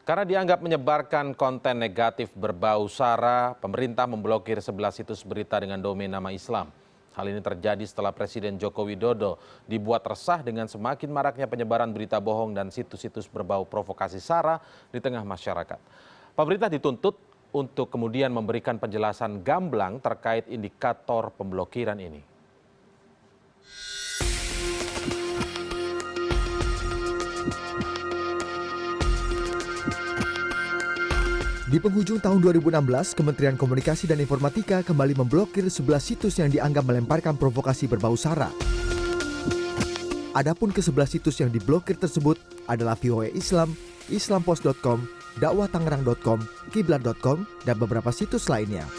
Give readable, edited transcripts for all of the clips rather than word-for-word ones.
Karena dianggap menyebarkan konten negatif berbau sara, pemerintah memblokir 11 situs berita dengan domain nama Islam. Hal ini terjadi setelah Presiden Joko Widodo dibuat resah dengan semakin maraknya penyebaran berita bohong dan situs-situs berbau provokasi sara di tengah masyarakat. Pemerintah dituntut untuk kemudian memberikan penjelasan gamblang terkait indikator pemblokiran ini. Di penghujung tahun 2016, Kementerian Komunikasi dan Informatika kembali memblokir 11 situs yang dianggap melemparkan provokasi berbau sara. Adapun ke-11 situs yang diblokir tersebut adalah VOA Islam, islampost.com, dakwahtangerang.com, kiblat.com, dan beberapa situs lainnya.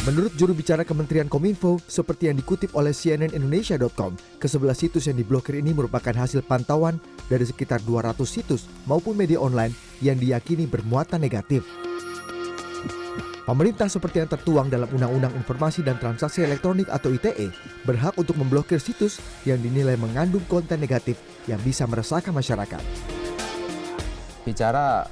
Menurut juru bicara Kementerian Kominfo, seperti yang dikutip oleh cnnindonesia.com, ke-11 situs yang diblokir ini merupakan hasil pantauan dari sekitar 200 situs maupun media online yang diyakini bermuatan negatif. Pemerintah seperti yang tertuang dalam Undang-Undang Informasi dan Transaksi Elektronik atau ITE berhak untuk memblokir situs yang dinilai mengandung konten negatif yang bisa meresahkan masyarakat. Bicara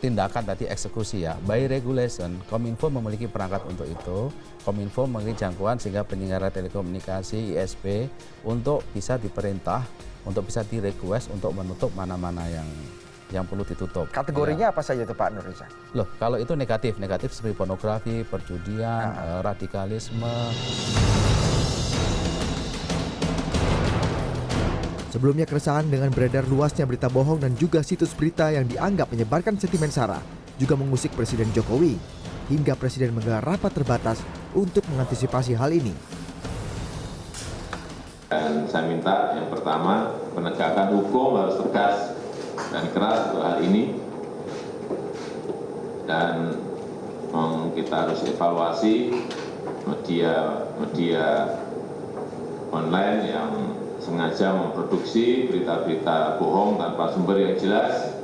tindakan tadi eksekusi ya, by regulation, Kominfo memiliki perangkat untuk itu. Kominfo memiliki jangkauan sehingga penyelenggara telekomunikasi, ISP, untuk bisa diperintah, untuk bisa di-request untuk menutup mana-mana yang perlu ditutup. Kategorinya ya. Apa saja itu Pak Nurriza? Loh, kalau itu negatif seperti pornografi, perjudian, radikalisme. Sebelumnya keresahan dengan beredar luasnya berita bohong dan juga situs berita yang dianggap menyebarkan sentimen sara juga mengusik Presiden Jokowi, hingga Presiden menggelar rapat terbatas untuk mengantisipasi hal ini. Dan saya minta yang pertama, penegakan hukum harus tegas dan keras untuk hal ini. Dan kita harus evaluasi media online yang sengaja memproduksi berita-berita bohong tanpa sumber yang jelas,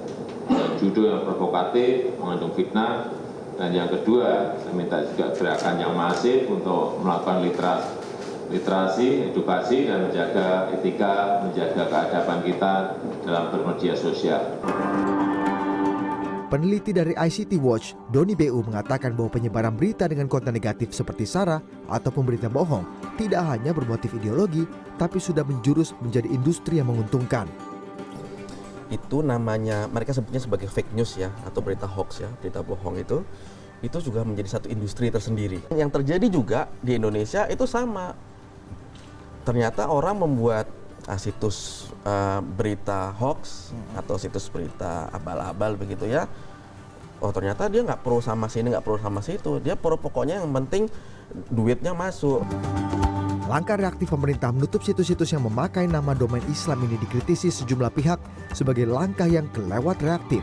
dan judul yang provokatif, mengandung fitnah. Dan yang kedua, saya minta juga gerakan yang masif untuk melakukan literasi, edukasi, dan menjaga etika, menjaga keadaban kita dalam bermedia sosial. Peneliti dari ICT Watch, Doni BU, mengatakan bahwa penyebaran berita dengan konten negatif seperti sara ataupun berita bohong tidak hanya bermotif ideologi, tapi sudah menjurus menjadi industri yang menguntungkan. Itu namanya, mereka sebutnya sebagai fake news ya, atau berita hoax ya, berita bohong itu juga menjadi satu industri tersendiri. Yang terjadi juga di Indonesia itu sama. Ternyata orang membuat situs berita hoax atau situs berita abal-abal begitu ya. Oh ternyata dia nggak perlu sama sini, nggak perlu sama situ. Dia pokoknya yang penting duitnya masuk. Langkah reaktif pemerintah menutup situs-situs yang memakai nama domain Islam ini dikritisi sejumlah pihak sebagai langkah yang kelewat reaktif.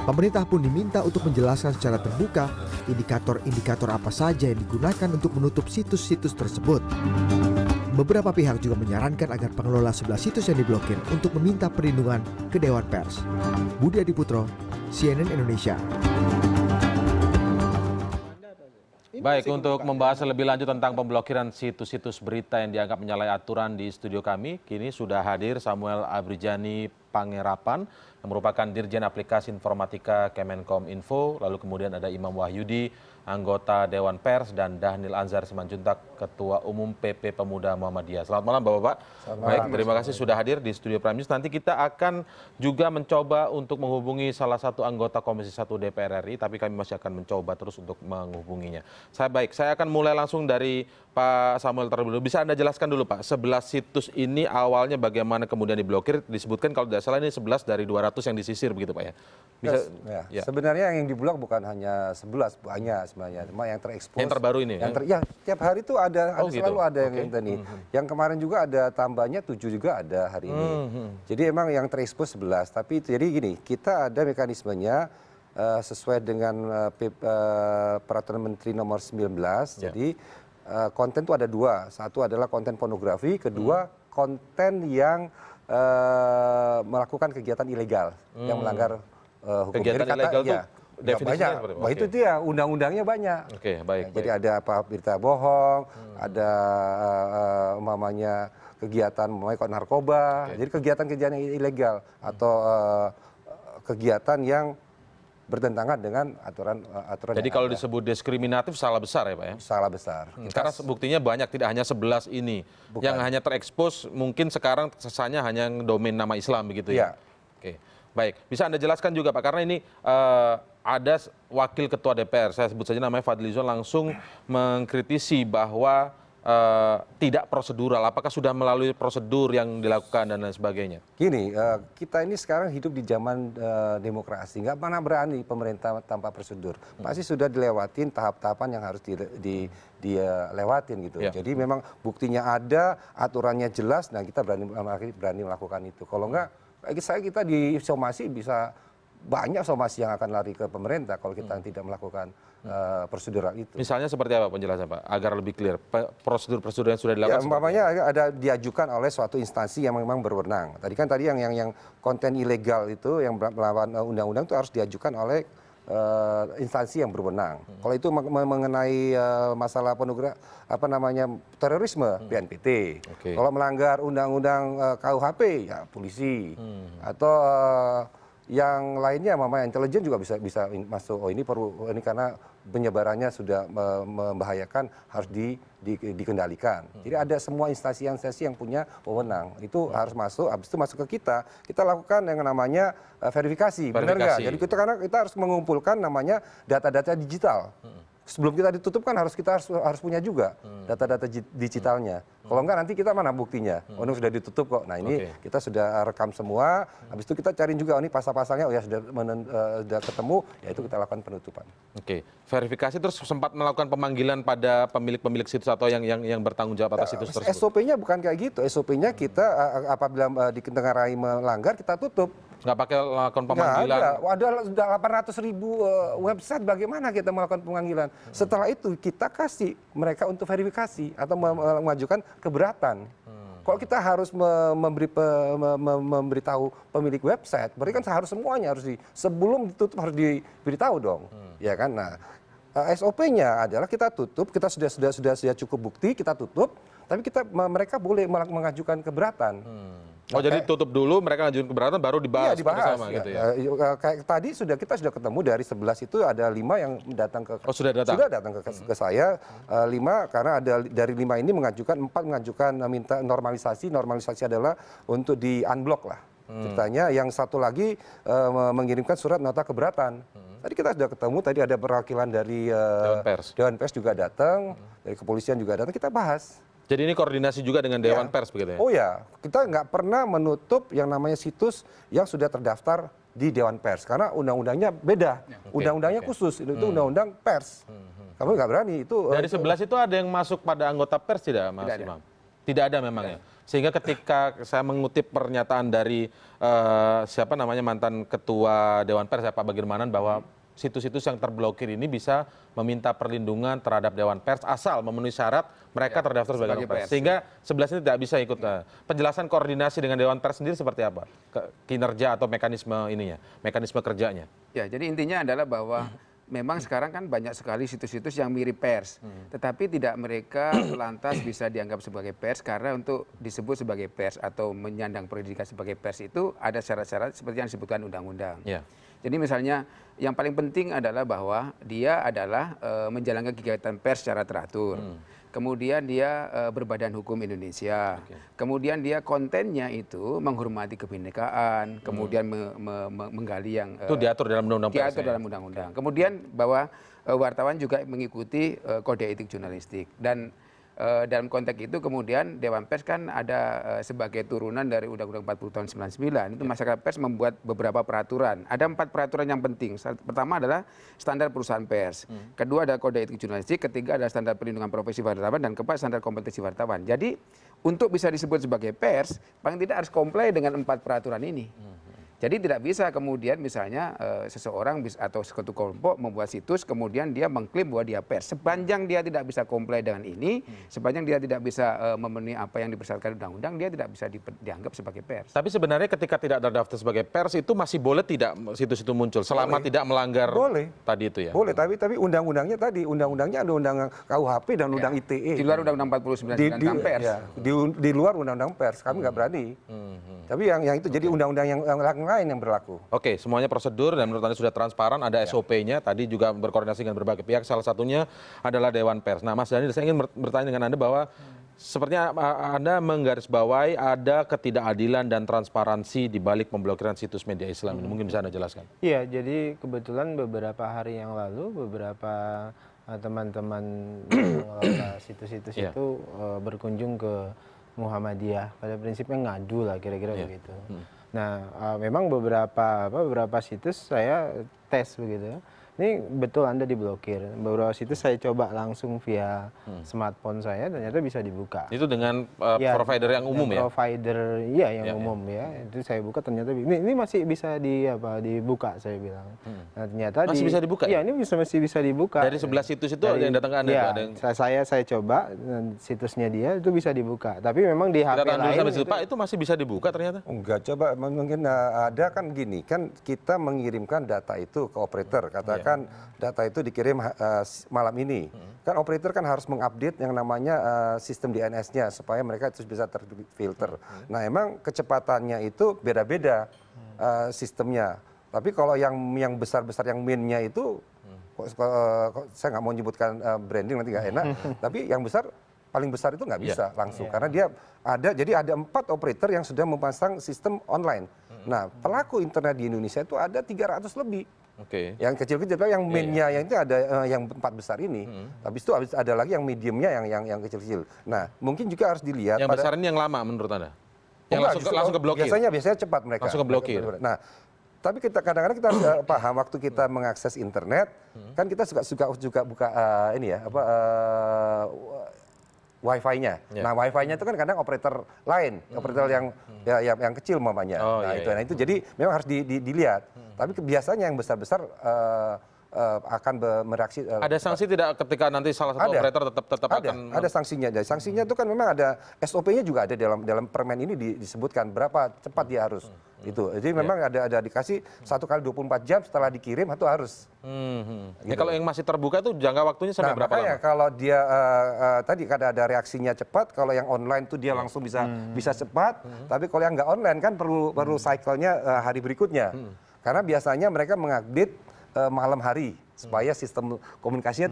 Pemerintah pun diminta untuk menjelaskan secara terbuka indikator-indikator apa saja yang digunakan untuk menutup situs-situs tersebut. Beberapa pihak juga menyarankan agar pengelola 11 situs yang diblokir untuk meminta perlindungan ke Dewan Pers. Budi Adiputro, CNN Indonesia. Baik, untuk membahas lebih lanjut tentang pemblokiran situs-situs berita yang dianggap menyalahi aturan di studio kami, kini sudah hadir Samuel Abrijani Pangerapan, yang merupakan Dirjen Aplikasi Informatika Kemenkominfo, lalu kemudian ada Imam Wahyudi, anggota Dewan Pers, dan Dhanil Anzar Simanjuntak, Ketua Umum PP Pemuda Muhammadiyah. Selamat malam Bapak-Bapak. Baik, terima kasih sudah hadir di Studio Prime News. Nanti kita akan juga mencoba untuk menghubungi salah satu anggota Komisi 1 DPR RI, tapi kami masih akan mencoba terus untuk menghubunginya. Saya akan mulai langsung dari Pak Samuel terlebih dulu. Bisa Anda jelaskan dulu Pak, 11 situs ini awalnya bagaimana kemudian diblokir? Disebutkan kalau tidak salah ini 11 dari 200 yang disisir begitu Pak ya? Bisa, ya. Sebenarnya yang diblok bukan hanya 11, banyak sebenarnya. Cuma yang terekspos. Yang terbaru ini? Ya, tiap hari itu ada selalu ada yang tadi. Yang kemarin juga ada tambahnya 7 juga ada hari ini. Jadi emang yang terekspos 11. Tapi jadi gini, kita ada mekanismenya sesuai dengan Peraturan Menteri Nomor 19. Jadi konten itu ada dua. Satu adalah konten pornografi, kedua konten yang melakukan kegiatan ilegal, yang melanggar hukum. Kegiatan jadi ilegal itu definisinya banyak. Wah, itu dia, undang-undangnya banyak. Oke, baik. Jadi ada apa berita bohong, ada umpamanya kegiatan narkoba, jadi kegiatan-kegiatan yang ilegal atau kegiatan yang bertentangan dengan aturan. Jadi kalau disebut diskriminatif salah besar ya Pak ya? Salah besar. Karena buktinya banyak, tidak hanya 11 ini. Bukan. Yang hanya terekspos mungkin sekarang sesanya hanya domain nama Islam begitu ya? Oke, baik. Bisa Anda jelaskan juga Pak, karena ini ada wakil ketua DPR, saya sebut saja namanya Fadlizon, langsung mengkritisi bahwa tidak prosedural. Apakah sudah melalui prosedur yang dilakukan dan lain sebagainya? Gini, kita ini sekarang hidup di zaman demokrasi, nggak pernah berani pemerintah tanpa prosedur. Pasti sudah dilewatin tahap-tahapan yang harus dilewatin gitu. Jadi memang buktinya ada, aturannya jelas, nah kita berani melakukan itu. Kalau nggak, kita di somasi bisa banyak somasi yang akan lari ke pemerintah kalau kita tidak melakukan prosedural itu. Misalnya seperti apa penjelasan Pak, agar lebih clear prosedur-prosedur yang sudah dilakukan? Ya, umpamanya ada diajukan oleh suatu instansi yang memang berwenang. Tadi yang konten ilegal itu yang melawan undang-undang itu harus diajukan oleh instansi yang berwenang. Kalau itu mengenai masalah terorisme, BNPT. Kalau melanggar undang-undang KUHP, ya polisi. Atau yang lainnya, intelijen juga bisa masuk. Ini karena penyebarannya sudah membahayakan, harus dikendalikan. Jadi ada semua instansi yang punya wewenang itu harus masuk. Habis itu masuk ke kita lakukan yang namanya verifikasi. Benar nggak? Jadi karena kita harus mengumpulkan namanya data-data digital. Sebelum kita ditutup kan kita harus punya juga data-data digitalnya. Kalau enggak nanti kita mana buktinya? Oh ini sudah ditutup kok. Nah ini kita sudah rekam semua. Habis itu kita cari juga ini pasal-pasalnya. Oh ya sudah ketemu. Ya itu kita lakukan penutupan. Oke. Verifikasi terus sempat melakukan pemanggilan pada pemilik situs atau yang bertanggung jawab atas situs tersebut. SOP-nya bukan kayak gitu. SOP-nya kita apabila ditengarai melanggar kita tutup. Nggak pakai melakukan pemanggilan? Ada 800.000 website, bagaimana kita melakukan pemanggilan? Setelah itu kita kasih mereka untuk verifikasi atau mengajukan keberatan. Kalau kita harus memberitahu pemilik website, berarti kan harus semuanya sebelum ditutup harus diberitahu dong, ya kan? Nah, SOP-nya adalah kita tutup, kita sudah cukup bukti, kita tutup, tapi mereka boleh mengajukan keberatan. Oh jadi tutup dulu, mereka ngajuin keberatan baru dibahas. Iya dibahas. Sama, gitu ya. Kayak tadi kita sudah ketemu dari 11 itu ada 5 yang datang ke. Oh sudah datang. Sudah datang ke saya 5 karena ada dari 5 ini mengajukan 4 mengajukan minta normalisasi. Normalisasi adalah untuk di unblock lah. Ceritanya yang satu lagi mengirimkan surat nota keberatan. Tadi kita sudah ketemu, tadi ada perwakilan dari Dewan Pers juga datang, dari kepolisian juga datang, kita bahas. Jadi ini koordinasi juga dengan Dewan Pers begitu ya? Oh ya, kita nggak pernah menutup yang namanya situs yang sudah terdaftar di Dewan Pers. Karena undang-undangnya beda, undang-undangnya khusus, itu undang-undang pers. Kamu nggak berani itu. Dari 11 itu ada yang masuk pada anggota pers tidak Mas Imam? Tidak ada memang ya? Sehingga ketika saya mengutip pernyataan dari mantan ketua Dewan Pers, Pak Bagirmanan, bahwa situs-situs yang terblokir ini bisa meminta perlindungan terhadap Dewan Pers asal memenuhi syarat mereka terdaftar sebagai pers. Sehingga 11 ini tidak bisa ikut. Penjelasan koordinasi dengan Dewan Pers sendiri seperti apa? Kinerja atau mekanisme kerjanya? Ya, jadi intinya adalah bahwa memang sekarang kan banyak sekali situs-situs yang mirip pers, tetapi tidak mereka lantas bisa dianggap sebagai pers karena untuk disebut sebagai pers atau menyandang predikat sebagai pers itu ada syarat-syarat seperti yang disebutkan undang-undang. Jadi misalnya yang paling penting adalah bahwa dia adalah menjalankan kegiatan pers secara teratur. Kemudian dia berbadan hukum Indonesia. Kemudian dia kontennya itu menghormati kebinekaan, kemudian menggali yang itu diatur dalam undang-undang pers. Diatur dalam undang-undang. Kemudian bahwa wartawan juga mengikuti kode etik jurnalistik dan dalam konteks itu kemudian Dewan Pers kan ada sebagai turunan dari Undang-Undang 40 tahun 99 itu masyarakat pers membuat beberapa peraturan. Ada 4 peraturan yang penting. Pertama adalah standar perusahaan pers. Kedua adalah kode etik jurnalistik. Ketiga adalah standar perlindungan profesi wartawan dan keempat standar kompetensi wartawan. Jadi untuk bisa disebut sebagai pers paling tidak harus comply dengan 4 peraturan ini. Jadi tidak bisa kemudian misalnya seseorang atau sekutu kelompok membuat situs kemudian dia mengklaim bahwa dia pers. Sepanjang dia tidak bisa comply dengan ini, sepanjang dia tidak bisa memenuhi apa yang dipersyaratkan undang-undang, dia tidak bisa dianggap sebagai pers. Tapi sebenarnya ketika tidak terdaftar sebagai pers itu masih boleh tidak situs itu muncul selama tidak melanggar tadi itu ya? Boleh, tapi undang-undangnya tadi, undang-undangnya ada undang KUHP dan undang ITE. Di luar undang-undang 49 tentang pers. Ya, di luar undang-undang pers, kami nggak berani. Tapi yang itu jadi undang-undang yang lain yang berlaku. Oke, semuanya prosedur dan menurut Anda sudah transparan, ada SOP-nya, tadi juga berkoordinasi dengan berbagai pihak, salah satunya adalah Dewan Pers. Nah Mas Dhani, saya ingin bertanya dengan Anda bahwa sepertinya Anda menggarisbawahi ada ketidakadilan dan transparansi di balik pemblokiran situs media Islam ini. Mungkin bisa Anda jelaskan? Iya, jadi kebetulan beberapa hari yang lalu beberapa teman-teman pengelola situs-situs itu berkunjung ke Muhammadiyah. Pada prinsipnya ngadu lah kira-kira begitu. Nah, memang beberapa situs saya tes begitu. Ini betul Anda diblokir. Beberapa situs saya coba langsung via smartphone saya, ternyata bisa dibuka. Itu dengan provider yang umum ya? Provider, iya yang umum ya. Itu saya buka ternyata ini masih bisa dibuka saya bilang. Nah, ternyata masih bisa dibuka? Iya, ini masih bisa dibuka. Dari 11 situs itu ada yang datang ke Anda? Iya, ada yang... saya coba situsnya dia itu bisa dibuka. Tapi memang di HP lain itu masih bisa dibuka ternyata? Enggak, coba mungkin ada kan gini, kan kita mengirimkan data itu ke operator, katakan data itu dikirim malam ini. Kan operator kan harus mengupdate yang namanya sistem DNS-nya supaya mereka itu bisa terfilter. Nah, emang kecepatannya itu beda-beda sistemnya. Tapi kalau yang besar-besar yang main-nya itu saya nggak mau menyebutkan branding nanti nggak enak. Tapi yang besar paling besar itu nggak bisa langsung karena dia jadi ada 4 operator yang sudah memasang sistem online. Nah, pelaku internet di Indonesia itu ada 300 lebih. Yang kecil-kecil, yang mainnya yang itu ada yang 4 besar ini. Habis itu ada lagi yang mediumnya yang kecil-kecil. Nah, mungkin juga harus dilihat. Yang besar ini yang lama menurut Anda? Yang langsung ke blokir? Biasanya cepat mereka. Langsung ke blokir. Nah, tapi kadang-kadang kita harus paham waktu kita mengakses internet, kan kita juga buka ini ya Wi-Fi-nya. Nah, Wi-Fi-nya itu kan kadang operator lain, operator yang kecil mamanya. Nah, itu jadi memang harus dilihat. Tapi biasanya yang besar-besar akan mereaksi. Ada sanksi tidak ketika nanti salah satu operator tetap akan? Ada sanksinya. Sanksinya itu kan memang ada SOP-nya juga ada dalam permen ini disebutkan berapa cepat dia harus itu. Jadi memang ada dikasih 1 kali 24 jam setelah dikirim itu harus. Ya, kalau yang masih terbuka itu jangka waktunya sampai berapa lama? Kalau dia tadi ada reaksinya cepat, kalau yang online tuh dia langsung bisa cepat. Tapi kalau yang nggak online kan perlu cycle-nya hari berikutnya. Karena biasanya mereka mengupdate malam hari supaya sistem komunikasinya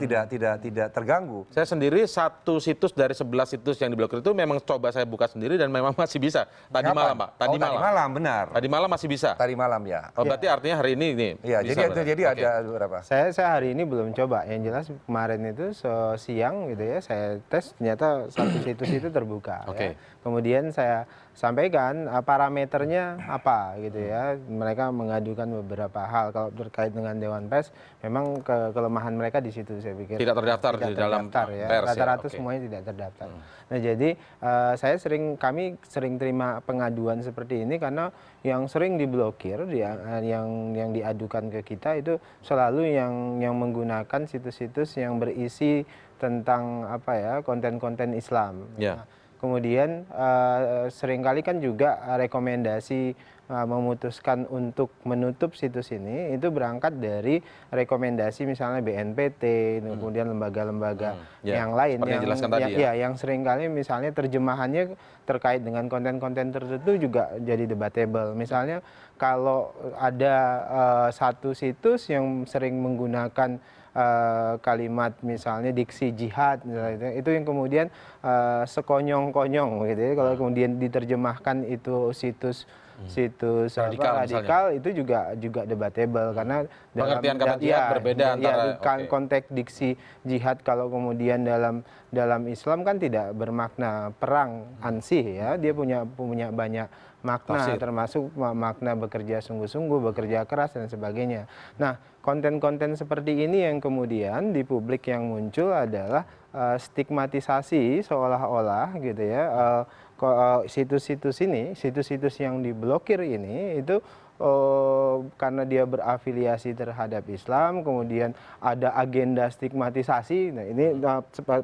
tidak terganggu. Saya sendiri satu situs dari 11 situs yang diblokir itu memang coba saya buka sendiri dan memang masih bisa. Tadi malam, Pak. Tadi malam, benar. Tadi malam masih bisa. Tadi malam ya. Oh, berarti artinya hari ini Iya, bisa. Jadi ada beberapa. Saya hari ini belum coba. Yang jelas kemarin itu siang gitu ya, saya tes ternyata satu situs itu terbuka. Ya. Kemudian saya sampaikan parameternya apa gitu ya. Mereka mengadukan beberapa hal. Kalau terkait dengan Dewan Pers, memang kelemahan mereka di situ saya pikir. Tidak terdaftar di dalam ya. pers. Rata-rata semuanya tidak terdaftar. Nah, jadi kami sering terima pengaduan seperti ini karena yang sering diblokir, yang diadukan ke kita itu selalu yang menggunakan situs-situs yang berisi tentang konten-konten Islam. Nah, kemudian seringkali kan juga rekomendasi memutuskan untuk menutup situs ini itu berangkat dari rekomendasi misalnya BNPT, kemudian lembaga-lembaga yang lain yang seringkali misalnya terjemahannya terkait dengan konten-konten tertentu juga jadi debatable. Misalnya kalau ada satu situs yang sering menggunakan kalimat misalnya diksi jihad misalnya, itu yang kemudian sekonyong-konyong gitu ya, kalau kemudian diterjemahkan itu situs radikal itu juga debatable karena pengertian kata jihad berbeda antara konteks diksi jihad kalau kemudian dalam Islam kan tidak bermakna perang ansih ya, dia punya banyak makna termasuk makna bekerja sungguh-sungguh, bekerja keras dan sebagainya. Nah, konten-konten seperti ini yang kemudian di publik yang muncul adalah stigmatisasi seolah-olah gitu ya, situs-situs yang diblokir ini itu karena dia berafiliasi terhadap Islam, kemudian ada agenda stigmatisasi. Nah, ini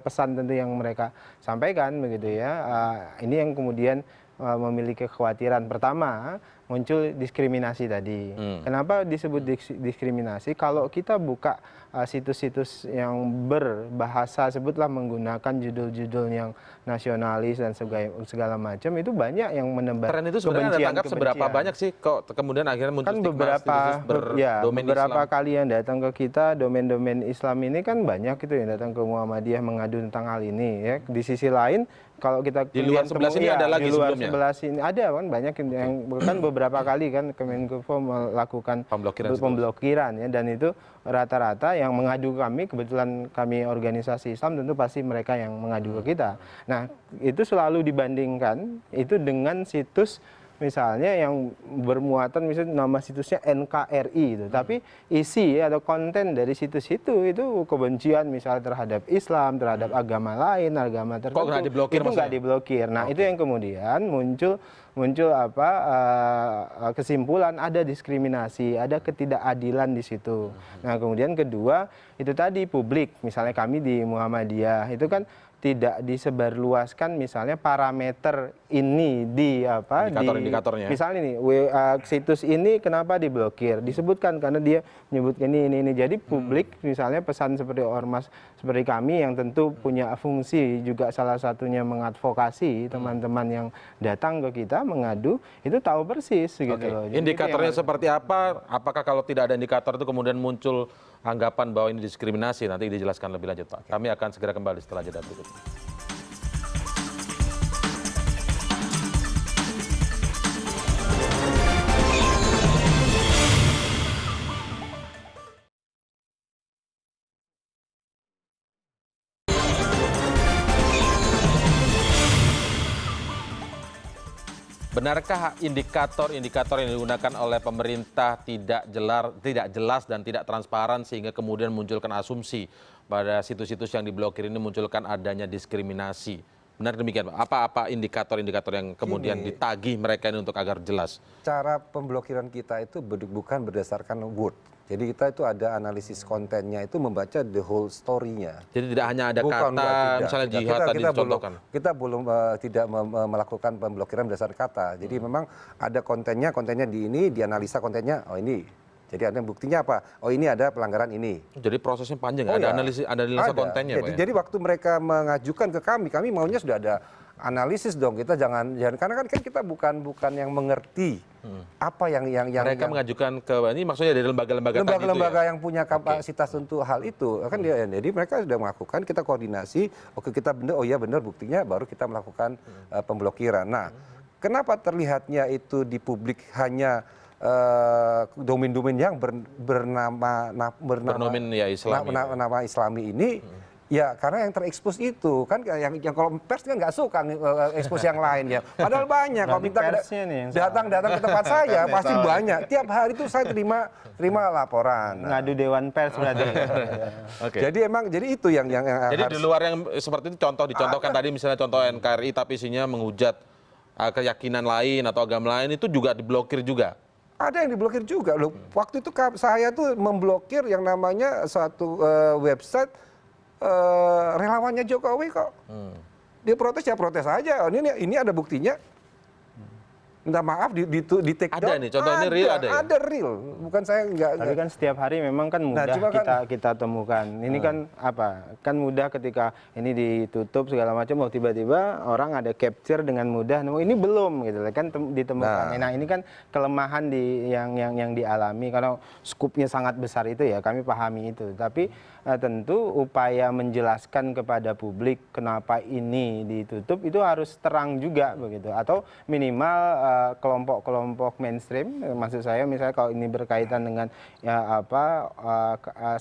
pesan tentu yang mereka sampaikan begitu ya. Ini yang kemudian memiliki kekhawatiran. Pertama, muncul diskriminasi tadi. Kenapa disebut diskriminasi? Kalau kita buka situs-situs yang berbahasa, sebutlah menggunakan judul-judul yang nasionalis dan segala macam, itu banyak yang menebar Tren itu sebenarnya Anda tangkap seberapa banyak sih kok kemudian akhirnya muncul kan berdomain beberapa Islam? kali yang datang ke kita domain-domain Islam ini kan banyak itu yang datang ke Muhammadiyah mengadu tentang hal ini ya. Di sisi lain kalau kita Di luar 11 ini ada lagi di luar sebelumnya? 11 ini ada kan banyak yang kan beberapa kali kan Kemenkominfo melakukan pemblokiran ya, dan itu rata-rata yang mengadu kami, kebetulan kami organisasi Islam, tentu pasti mereka yang mengadu ke kita. Nah, itu selalu dibandingkan itu dengan situs misalnya yang bermuatan misalnya nama situsnya NKRI itu, tapi isi atau konten dari situs itu kebencian misalnya terhadap Islam, terhadap agama lain, agama tertentu. Kok nggak diblokir? Itu nggak diblokir. Nah, itu yang kemudian muncul kesimpulan ada diskriminasi, ada ketidakadilan di situ. Nah, kemudian kedua itu tadi publik, misalnya kami di Muhammadiyah itu kan tidak disebarluaskan misalnya parameter ini di indikator-indikatornya. Misalnya nih situs ini kenapa diblokir? Disebutkan karena dia menyebutkan ini. Jadi publik misalnya pesan seperti ormas seperti kami yang tentu punya fungsi juga salah satunya mengadvokasi teman-teman yang datang ke kita mengadu itu tahu persis gitu loh. Jadi Indikatornya seperti apa? Apakah kalau tidak ada indikator itu kemudian muncul anggapan bahwa ini diskriminasi? Nanti dijelaskan lebih lanjut, Pak. Kami akan segera kembali setelah jeda berikut ini. Benarkah indikator-indikator yang digunakan oleh pemerintah tidak jelas dan tidak transparan sehingga kemudian munculkan asumsi pada situs-situs yang diblokir ini munculkan adanya diskriminasi? Benar demikian, Pak? Apa indikator-indikator yang kemudian ditagih mereka ini untuk agar jelas? Cara pemblokiran kita itu bukan berdasarkan word. Jadi kita itu ada analisis kontennya itu membaca the whole story-nya. Jadi tidak hanya ada misalnya jihad tadi dicontohkan. Kita belum tidak melakukan pemblokiran berdasarkan kata. Jadi memang ada kontennya di ini, dianalisa kontennya, oh ini. Jadi ada buktinya apa? Oh ini ada pelanggaran ini. Jadi prosesnya panjang, ada analisa kontennya, Pak. Jadi waktu mereka mengajukan ke kami maunya sudah ada analisis dong. Kita jangan karena kan kita bukan yang mengerti apa yang mereka mengajukan ke ini maksudnya dari lembaga-lembaga yang punya kapasitas untuk hal itu kan jadi mereka sudah melakukan, kita koordinasi, oke kita benar, oh iya benar buktinya, baru kita melakukan pemblokiran. Nah, kenapa terlihatnya itu di publik hanya domain-domain yang bernama Islami ini? Ya karena yang terekspos itu kan yang kalau pers kan nggak suka ekspos yang lain ya. Padahal banyak. Kalau minta datang ke tempat saya pasti banyak. Tiap hari itu saya terima laporan. Ngadu Dewan Pers berarti. Jadi itu yang jadi harus. Di luar yang seperti itu dicontohkan tadi misalnya contoh NKRI tapi isinya menghujat keyakinan lain atau agama lain itu juga diblokir juga. Ada yang diblokir juga loh. Waktu itu saya tuh memblokir yang namanya suatu website relawannya Jokowi kok. Dia protes ya protes aja. Ini ada buktinya. Minta maaf di take down. Ada nih contohnya real ada ya? Ada real. Bukan saya enggak. Tapi kan setiap hari memang kan mudah kita temukan. Ini kan apa? Kan mudah ketika ini ditutup segala macam, tiba-tiba orang ada capture dengan mudah. Ini belum gitu kan ditemukan. Nah, ini kan kelemahan yang dialami karena skupnya sangat besar itu ya, kami pahami itu. Tapi tentu upaya menjelaskan kepada publik kenapa ini ditutup itu harus terang juga begitu, atau minimal kelompok-kelompok mainstream. Maksud saya misalnya kalau ini berkaitan dengan ya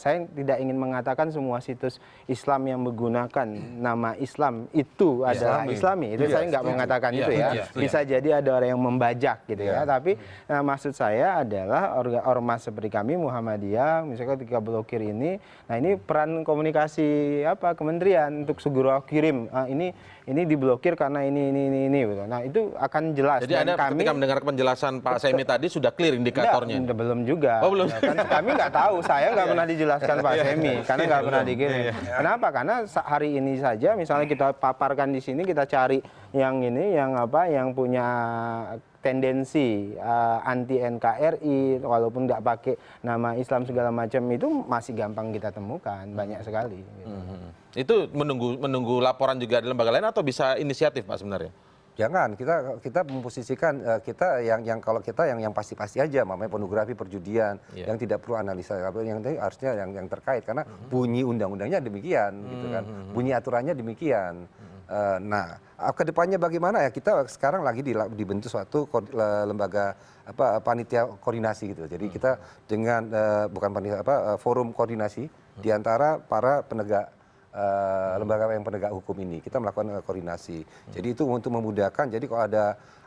saya tidak ingin mengatakan semua situs Islam yang menggunakan nama Islam itu adalah Islami. Itu saya nggak mengatakan itu ya. Bisa jadi ada orang yang membajak gitu ya. Tapi maksud saya adalah ormas seperti kami Muhammadiyah, misalnya ketika blokir ini, nah ini peran komunikasi kementerian untuk segera kirim ini diblokir karena ini gitu. Nah itu akan jelas. Jadi Anda ketika mendengar penjelasan Pak Semi tadi sudah clear indikatornya? Belum juga. Oh, belum. Kan kami nggak tahu, saya nggak pernah dijelaskan Pak Semi karena nggak pernah dikirim. Kenapa? Karena hari ini saja misalnya kita paparkan di sini, kita cari yang ini yang punya tendensi anti NKRI walaupun nggak pakai nama Islam segala macam itu masih gampang kita temukan, banyak sekali. Gitu. Itu menunggu laporan juga di lembaga lain atau bisa inisiatif Pak sebenarnya? Jangan, kita memposisikan kita yang kalau kita yang pasti-pasti aja, namanya pornografi, perjudian, yang tidak perlu analisa, yang harusnya yang terkait karena bunyi undang-undangnya demikian, gitu kan, bunyi aturannya demikian. Nah, kedepannya bagaimana ya, kita sekarang lagi dibentuk suatu lembaga panitia koordinasi gitu. Jadi kita dengan bukan panitia forum koordinasi di antara para penegak lembaga yang penegak hukum ini, kita melakukan koordinasi. Jadi itu untuk memudahkan. Jadi kalau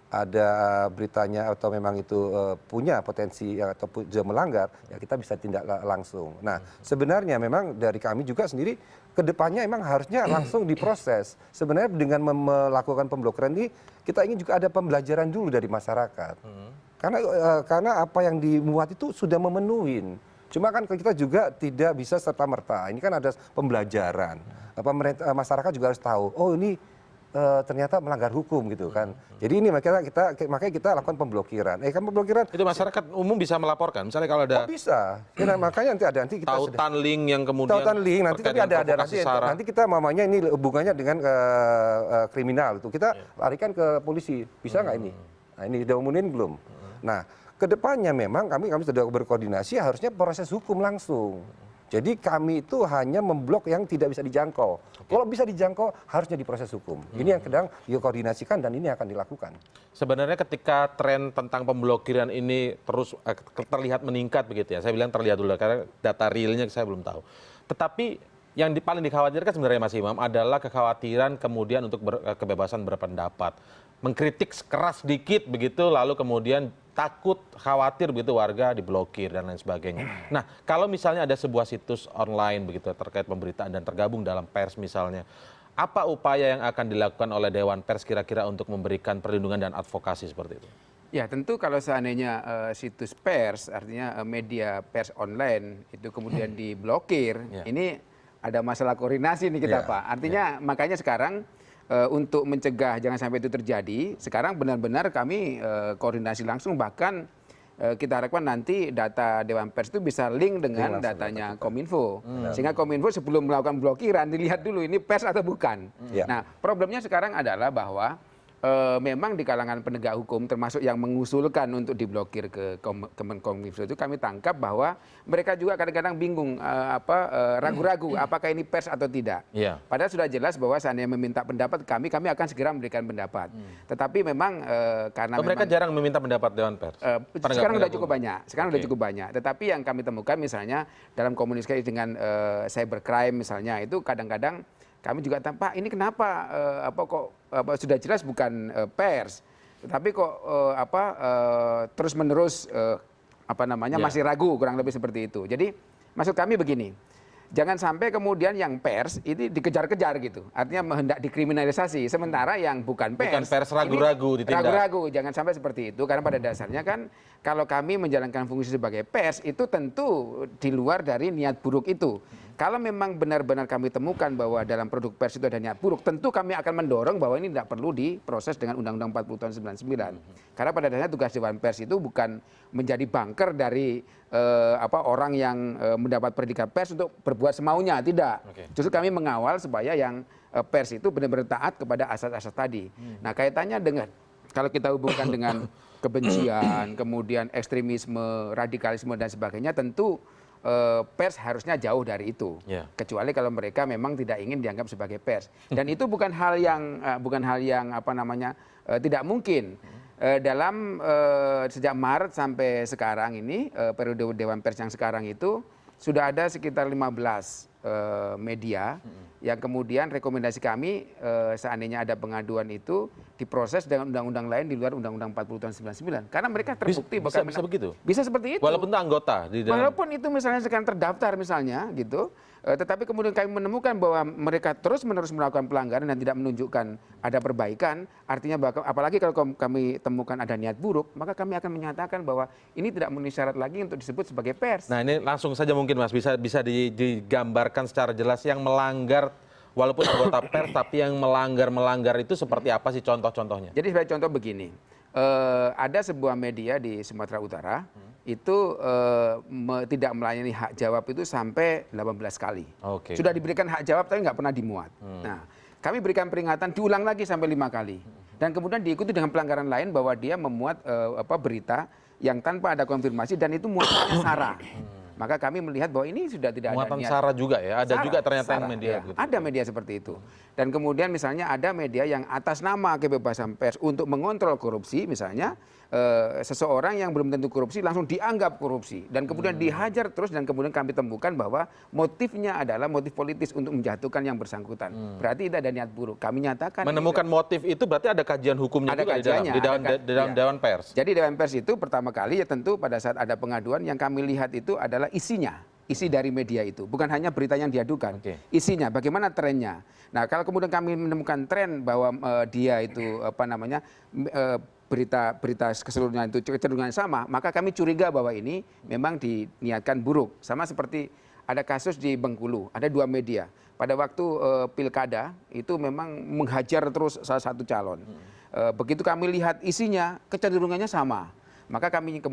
ada beritanya atau memang itu punya potensi atau sudah melanggar, ya kita bisa tindak langsung. Nah, sebenarnya memang dari kami juga sendiri kedepannya memang harusnya langsung diproses. Sebenarnya dengan melakukan pemblokiran ini kita ingin juga ada pembelajaran dulu dari masyarakat. Karena apa yang dimuat itu sudah memenuhi. Cuma kan kita juga tidak bisa serta-merta. Ini kan ada pembelajaran. Masyarakat juga harus tahu, oh ini ternyata melanggar hukum gitu kan. Jadi ini makanya kita lakukan pemblokiran. Kan pemblokiran itu masyarakat umum bisa melaporkan. Misalnya kalau ada bisa. Ya, makanya nanti kita tautan link yang kemudian tautan link nanti tapi nanti kita mamanya ini hubungannya dengan kriminal itu. Kita larikan ke polisi. Bisa nggak ini? Nah, ini udah umumin belum? Nah, kedepannya memang kami sudah berkoordinasi harusnya proses hukum langsung. Jadi kami itu hanya memblok yang tidak bisa dijangkau. Kalau bisa dijangkau harusnya diproses hukum. Ini yang sedang dikoordinasikan dan ini akan dilakukan. Sebenarnya ketika tren tentang pemblokiran ini terus terlihat meningkat begitu ya. Saya bilang terlihat dulu karena data realnya saya belum tahu. Tetapi yang paling dikhawatirkan sebenarnya Mas Imam adalah kekhawatiran kemudian untuk kebebasan berpendapat. Mengkritik keras sedikit begitu lalu kemudian takut, khawatir begitu warga diblokir dan lain sebagainya. Nah, kalau misalnya ada sebuah situs online begitu terkait pemberitaan dan tergabung dalam pers misalnya, apa upaya yang akan dilakukan oleh Dewan Pers kira-kira untuk memberikan perlindungan dan advokasi seperti itu? Ya tentu kalau seandainya situs pers, artinya media pers online itu kemudian diblokir, ini ada masalah koordinasi nih kita Pak. Artinya makanya sekarang untuk mencegah jangan sampai itu terjadi, sekarang benar-benar kami koordinasi langsung, bahkan kita harapkan nanti data Dewan Pers itu bisa link dengan datanya Kominfo. Sehingga Kominfo sebelum melakukan blokiran dilihat dulu ini pers atau bukan. Nah problemnya sekarang adalah bahwa memang di kalangan penegak hukum termasuk yang mengusulkan untuk diblokir ke Kominfo itu kami tangkap bahwa mereka juga kadang-kadang bingung ragu-ragu apakah ini pers atau tidak. Padahal sudah jelas bahwa seandainya meminta pendapat kami akan segera memberikan pendapat. Tetapi memang karena mereka jarang meminta pendapat Dewan Pers. Sekarang sudah cukup banyak. Sekarang sudah cukup banyak. Tetapi yang kami temukan misalnya dalam komunikasi dengan cybercrime misalnya itu kadang-kadang kami juga tanpa ini kenapa sudah jelas bukan pers, tetapi kok terus-menerus masih ragu, kurang lebih seperti itu. Jadi maksud kami begini, jangan sampai kemudian yang pers ini dikejar-kejar gitu, artinya hendak dikriminalisasi, sementara yang bukan pers ragu-ragu ditindak. Ragu-ragu, jangan sampai seperti itu, karena pada dasarnya kan kalau kami menjalankan fungsi sebagai pers itu tentu di luar dari niat buruk itu. Kalau memang benar-benar kami temukan bahwa dalam produk pers itu ada niat buruk, tentu kami akan mendorong bahwa ini tidak perlu diproses dengan Undang-Undang 40 tahun 99. Karena pada dasarnya tugas Dewan Pers itu bukan menjadi bunker dari orang yang mendapat predikat pers untuk berbuat semaunya, tidak. Justru kami mengawal supaya yang pers itu benar-benar taat kepada asas-asas tadi. Nah, kaitannya dengan kalau kita hubungkan dengan kebencian, kemudian ekstremisme, radikalisme dan sebagainya, tentu pers harusnya jauh dari itu, kecuali kalau mereka memang tidak ingin dianggap sebagai pers. Dan itu bukan hal yang tidak mungkin. dalam sejak Maret sampai sekarang ini, periode Dewan Pers yang sekarang itu sudah ada sekitar 15 media yang kemudian rekomendasi kami seandainya ada pengaduan itu diproses dengan undang-undang lain di luar Undang-Undang 40 tahun 99. Karena mereka terbukti bisa begitu? Bisa seperti itu. Walaupun itu anggota di dalam. Walaupun itu misalnya sekarang terdaftar misalnya gitu, tetapi kemudian kami menemukan bahwa mereka terus-menerus melakukan pelanggaran dan tidak menunjukkan ada perbaikan, artinya bahwa apalagi kalau kami temukan ada niat buruk, maka kami akan menyatakan bahwa ini tidak memenuhi syarat lagi untuk disebut sebagai pers. Nah ini langsung saja mungkin Mas bisa digambarkan secara jelas yang melanggar walaupun anggota pers tapi yang melanggar itu seperti apa sih contoh-contohnya? Jadi sebagai contoh begini, ada sebuah media di Sumatera Utara itu tidak melayani hak jawab itu sampai 18 kali. Oke. Sudah diberikan hak jawab tapi nggak pernah dimuat. Nah, kami berikan peringatan diulang lagi sampai 5 kali. Dan kemudian diikuti dengan pelanggaran lain bahwa dia memuat berita yang tanpa ada konfirmasi dan itu muatannya sara. Maka kami melihat bahwa ini sudah tidak ada Muatan niat. sara juga ya, ada Sara, juga ternyata yang sara, media. ya. Gitu. Ada media seperti itu. Dan kemudian misalnya ada media yang atas nama kebebasan pers untuk mengontrol korupsi misalnya, seseorang yang belum tentu korupsi langsung dianggap korupsi. Dan kemudian dihajar terus dan kemudian kami temukan bahwa motifnya adalah motif politis untuk menjatuhkan yang bersangkutan. Berarti itu ada niat buruk. Kami nyatakan. Menemukan motif itu berarti ada kajian hukumnya ada juga kajiannya, di dalam Dewan Pers. Jadi Dewan Pers itu pertama kali ya tentu pada saat ada pengaduan yang kami lihat itu adalah isinya. Isi dari media itu, bukan hanya berita yang diadukan, isinya, bagaimana trennya. Nah, kalau kemudian kami menemukan tren bahwa dia itu berita keseluruhan itu kecenderungan sama, maka kami curiga bahwa ini memang diniatkan buruk. Sama seperti ada kasus di Bengkulu, ada 2 media. Pada waktu pilkada itu memang menghajar terus salah satu calon. Begitu kami lihat isinya, kecenderungannya sama. Maka kami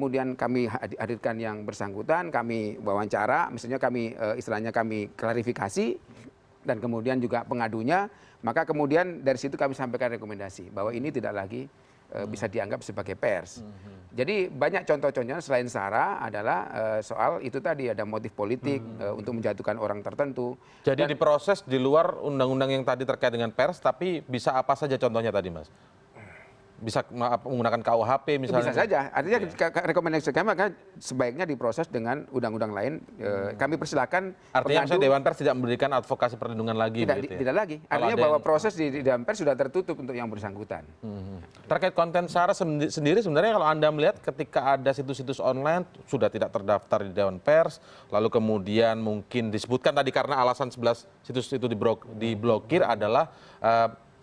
hadirkan yang bersangkutan, kami wawancara, misalnya istilahnya kami klarifikasi, dan kemudian juga pengadunya, maka kemudian dari situ kami sampaikan rekomendasi bahwa ini tidak lagi bisa dianggap sebagai pers. Jadi banyak contoh-contohnya selain sara adalah soal itu tadi ada motif politik untuk menjatuhkan orang tertentu. Jadi diproses di luar undang-undang yang tadi terkait dengan pers, tapi bisa apa saja contohnya tadi Mas? Bisa menggunakan KUHP misalnya? Bisa saja. Artinya rekomendasi kami maka sebaiknya diproses dengan undang-undang lain. Kami persilakan. Artinya misalnya Dewan Pers tidak memberikan advokasi perlindungan lagi? Tidak lagi. Artinya bahwa proses di Dewan Pers sudah tertutup untuk yang bersangkutan. Terkait konten sara sendiri sebenarnya kalau Anda melihat ketika ada situs-situs online sudah tidak terdaftar di Dewan Pers, lalu kemudian mungkin disebutkan tadi karena alasan 11 situs itu diblokir adalah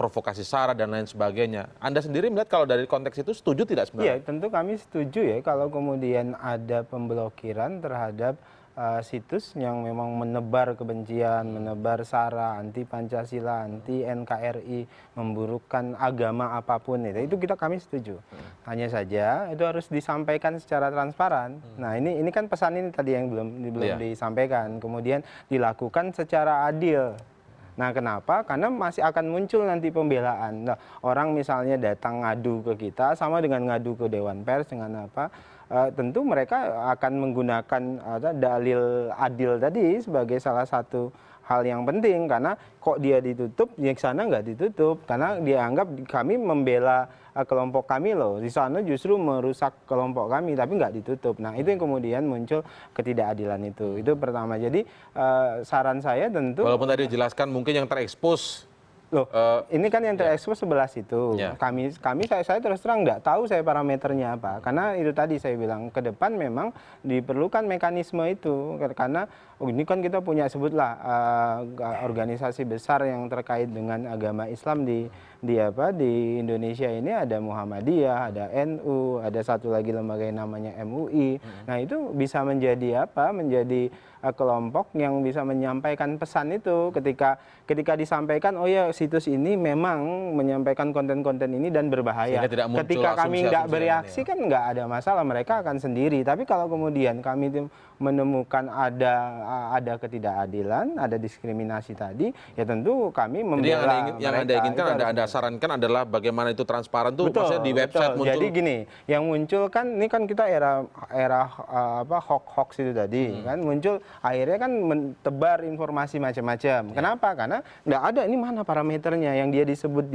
provokasi sara dan lain sebagainya. Anda sendiri melihat kalau dari konteks itu setuju tidak sebenarnya? Iya, tentu kami setuju ya kalau kemudian ada pemblokiran terhadap situs yang memang menebar kebencian, menebar sara, anti Pancasila, anti NKRI, memburukkan agama apapun itu kami setuju. Hanya saja itu harus disampaikan secara transparan. Nah, ini kan pesan ini tadi yang belum disampaikan. Kemudian dilakukan secara adil. Nah, kenapa? Karena masih akan muncul nanti pembelaan. Nah, orang misalnya datang ngadu ke kita, sama dengan ngadu ke Dewan Pers dengan apa? Tentu mereka akan menggunakan dalil adil tadi sebagai salah satu hal yang penting. Karena kok dia ditutup, di sana nggak ditutup. Karena dianggap kami membela kelompok kami loh. Di sana justru merusak kelompok kami, tapi nggak ditutup. Nah, itu yang kemudian muncul ketidakadilan itu. Itu pertama. Jadi saran saya tentu. Walaupun tadi dijelaskan mungkin yang terekspos. Loh, ini kan yang terekspos 11 itu. Saya terus terang nggak tahu saya parameternya apa. Karena itu tadi saya bilang ke depan memang diperlukan mekanisme itu. Karena ini kan kita punya sebutlah organisasi besar yang terkait dengan agama Islam di Indonesia ini ada Muhammadiyah, ada NU, ada satu lagi lembaga yang namanya MUI. Nah, itu bisa menjadi apa? Menjadi kelompok yang bisa menyampaikan pesan itu ketika disampaikan oh ya situs ini memang menyampaikan konten-konten ini dan berbahaya. Ketika kami nggak bereaksi kan nggak ada masalah, mereka akan sendiri. Tapi kalau kemudian kami menemukan ada ketidakadilan, ada diskriminasi tadi, ya tentu kami membela mereka. Yang Anda inginkan ada sarankan adalah bagaimana itu transparan tuh maksudnya di website muncul. Jadi gini, yang muncul kan ini kan kita era hoax itu tadi kan muncul akhirnya kan mentebar informasi macam-macam. Kenapa? Karena nggak ada ini mana parameternya yang dia disebut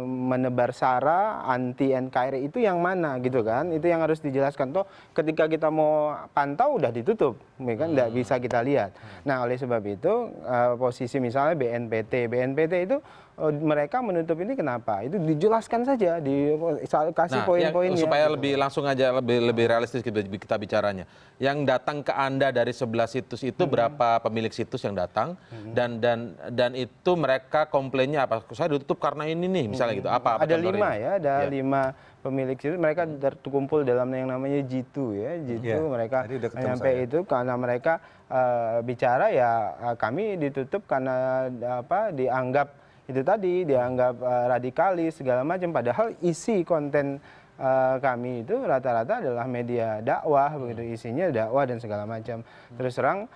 menebar sara anti NKRI itu yang mana gitu kan? Itu yang harus dijelaskan. Toh ketika kita mau pantau udah ditutup, kan nggak bisa kita lihat. Nah oleh sebab itu posisi misalnya BNPT itu mereka menutup ini kenapa? Itu dijelaskan saja, kasih poin-poinnya. Supaya lebih langsung aja lebih realistis kita bicaranya. Yang datang ke Anda dari 11 situs itu berapa pemilik situs yang datang dan itu mereka komplainnya apa? Saya ditutup karena ini nih misalnya gitu. Apa ada 5 ya, ada 5 pemilik situs. Mereka terkumpul dalam yang namanya G2 ya. G2 mereka sampai itu karena mereka bicara ya kami ditutup karena dianggap itu tadi dianggap radikalis segala macam, padahal isi konten kami itu rata-rata adalah media dakwah begitu, isinya dakwah dan segala macam. Terus terang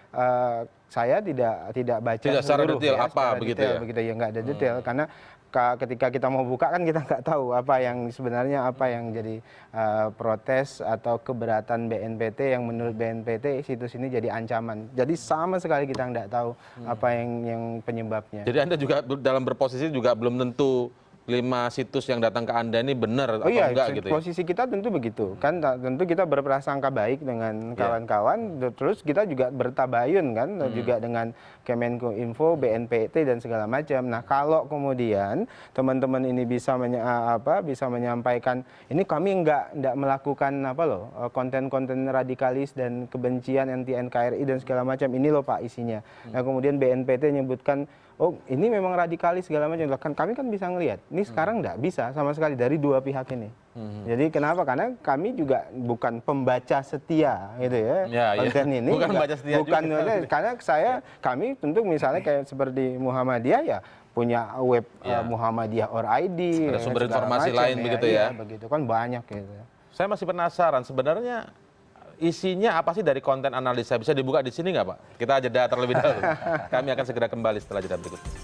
saya tidak baca secara detail ya, apa begitu ya? Begitu ya, nggak ada detail karena ketika kita mau buka kan kita nggak tahu apa yang sebenarnya apa yang jadi protes atau keberatan BNPT yang menurut BNPT situs ini jadi ancaman. Jadi sama sekali kita nggak tahu apa yang penyebabnya. Jadi Anda juga dalam berposisi juga belum tentu 5 situs yang datang ke Anda ini benar atau enggak gitu ya? Posisi kita tentu begitu. Kan tentu kita berprasangka baik dengan kawan-kawan, terus kita juga bertabayun kan juga dengan Kemenkominfo, BNPT dan segala macam. Nah, kalau kemudian teman-teman ini bisa menyampaikan ini kami enggak melakukan konten-konten radikalis dan kebencian anti NKRI dan segala macam. Ini loh Pak isinya. Nah, kemudian BNPT menyebutkan oh ini memang radikalis segala macam. Kan kami kan bisa ngelihat. Ini sekarang nggak bisa sama sekali dari dua pihak ini. Jadi kenapa? Karena kami juga bukan pembaca setia gitu ya konten ini. Bukan pembaca setia bukan juga. Karena kami tentu misalnya kayak seperti Muhammadiyah ya punya web Muhammadiyah.id. Ada sumber informasi lain begitu ya. Begitu kan banyak gitu. Saya masih penasaran sebenarnya isinya apa sih dari konten analisa? Bisa dibuka di sini nggak Pak? Kita jeda terlebih dahulu. Kami akan segera kembali setelah jeda berikut ini.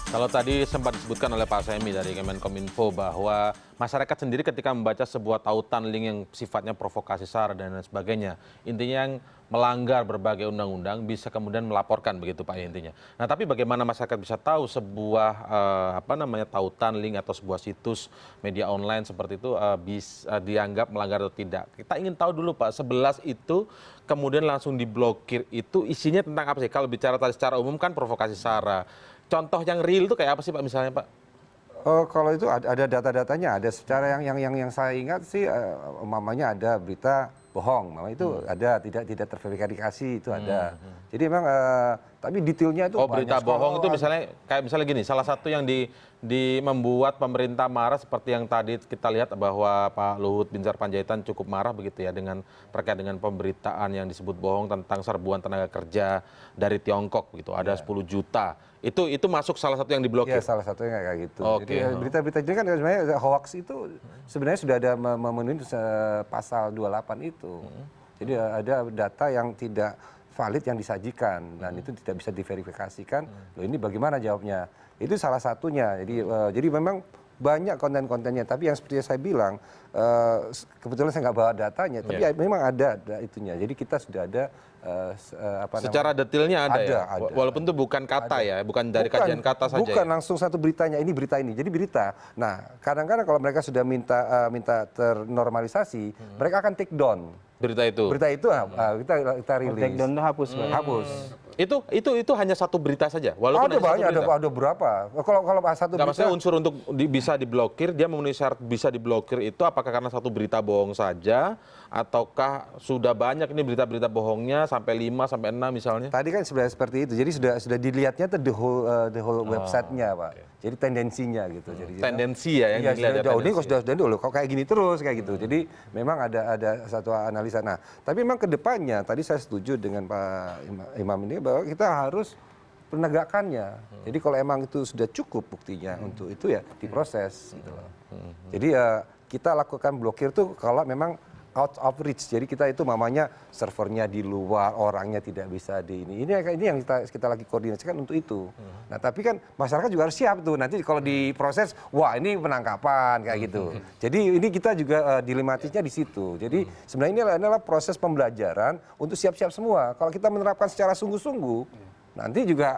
Kalau tadi sempat disebutkan oleh Pak Semi dari Kemenkominfo bahwa masyarakat sendiri ketika membaca sebuah tautan link yang sifatnya provokasi sara dan lain sebagainya, intinya yang melanggar berbagai undang-undang bisa kemudian melaporkan begitu Pak intinya. Nah, tapi bagaimana masyarakat bisa tahu sebuah tautan link atau sebuah situs media online seperti itu bisa dianggap melanggar atau tidak? Kita ingin tahu dulu Pak, 11 itu kemudian langsung diblokir itu isinya tentang apa sih? Kalau bicara tadi secara umum kan provokasi sara. Contoh yang real itu kayak apa sih Pak misalnya Pak? Kalau itu ada data-datanya, ada secara yang saya ingat sih, umpamanya ada berita bohong, itu ada tidak terverifikasi itu ada. Jadi memang tapi detailnya itu berita bohong itu misalnya kayak misalnya gini, salah satu yang membuat pemerintah marah seperti yang tadi kita lihat bahwa Pak Luhut Binsar Panjaitan cukup marah begitu ya terkait dengan pemberitaan yang disebut bohong tentang serbuan tenaga kerja dari Tiongkok begitu, ada 10 juta. Itu masuk salah satu yang diblokir. Iya, salah satunya kayak gitu. Okay. Jadi berita-berita ini kan sebenarnya hoax itu sebenarnya sudah ada memenuhi pasal 28 itu. Jadi ada data yang tidak valid yang disajikan dan itu tidak bisa diverifikasikan. Loh ini bagaimana jawabnya? Itu salah satunya. Jadi memang banyak konten-kontennya, tapi yang seperti saya bilang kebetulan saya nggak bawa datanya, tapi memang ada itunya. Jadi kita sudah ada secara detailnya ada ya? Ada. Walaupun itu bukan kata ya, bukan dari kajian kata saja. Bukan langsung satu beritanya, ini berita ini. Jadi berita. Nah, kadang-kadang kalau mereka sudah minta ternormalisasi, mereka akan take down. Berita itu kita rilis. Take down itu hapus. Hapus. Itu hanya satu berita saja. Walaupun ada banyak, ada berapa. Kalau satu berita. Maksudnya unsur untuk bisa diblokir, dia memenuhi syarat bisa diblokir itu apakah karena satu berita bohong saja ataukah sudah banyak ini berita-berita bohongnya sampai 5 sampai 6 misalnya? Tadi kan sebenarnya seperti itu. Jadi sudah dilihatnya tuh the whole website-nya, Pak. Jadi tendensinya gitu. Jadi Tendensi ya yang dilihat ya, ini kok tendensi. sudah dulu kok kayak gini terus kayak gitu. Jadi memang ada satu analisa. Nah, tapi memang ke depannya tadi saya setuju dengan Pak Imam ini bahwa kita harus penegakannya. Jadi kalau emang itu sudah cukup buktinya untuk itu ya diproses gitu loh. Jadi kita lakukan blokir tuh kalau memang out of reach. Jadi kita itu mamanya servernya di luar, orangnya tidak bisa di ini. Ini yang kita lagi koordinasikan untuk itu. Nah, tapi kan masyarakat juga harus siap tuh. Nanti kalau diproses, wah ini penangkapan kayak gitu. Jadi ini kita juga dilematisnya di situ. Jadi sebenarnya ini adalah proses pembelajaran untuk siap-siap semua. Kalau kita menerapkan secara sungguh-sungguh, nanti juga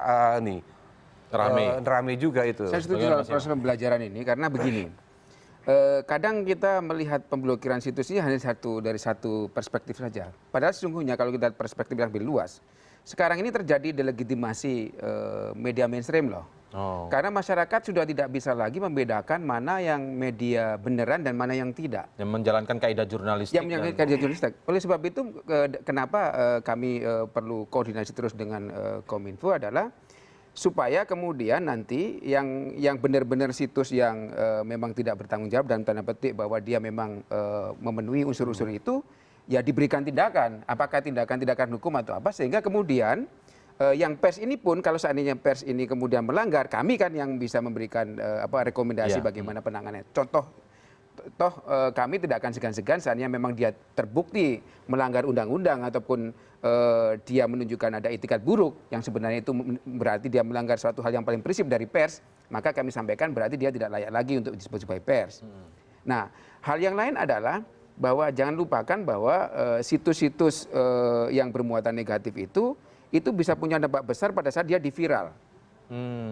rame juga itu. Saya setuju dalam proses pembelajaran ini karena begini. Kadang kita melihat pemblokiran situs ini hanya dari satu perspektif saja. Padahal sesungguhnya kalau kita lihat perspektif yang lebih luas, sekarang ini terjadi delegitimasi media mainstream loh. Karena masyarakat sudah tidak bisa lagi membedakan mana yang media beneran dan mana yang tidak. Yang menjalankan kaidah jurnalistik. Yang menjalankan kaidah jurnalistik. Oleh sebab itu kenapa kami perlu koordinasi terus dengan Kominfo adalah supaya kemudian nanti yang benar-benar situs yang memang tidak bertanggung jawab dan tanda petik bahwa dia memang memenuhi unsur-unsur itu ya diberikan tindakan, apakah tindakan hukum atau apa, sehingga kemudian yang pers ini pun kalau seandainya pers ini kemudian melanggar, kami kan yang bisa memberikan rekomendasi bagaimana penanganannya. Kami tidak akan segan-segan seandainya memang dia terbukti melanggar undang-undang ataupun dia menunjukkan ada itikat buruk yang sebenarnya itu berarti dia melanggar suatu hal yang paling prinsip dari pers, maka kami sampaikan berarti dia tidak layak lagi untuk disebut sebagai pers. Nah, hal yang lain adalah bahwa jangan lupakan bahwa situs-situs yang bermuatan negatif itu bisa punya dampak besar pada saat dia diviral.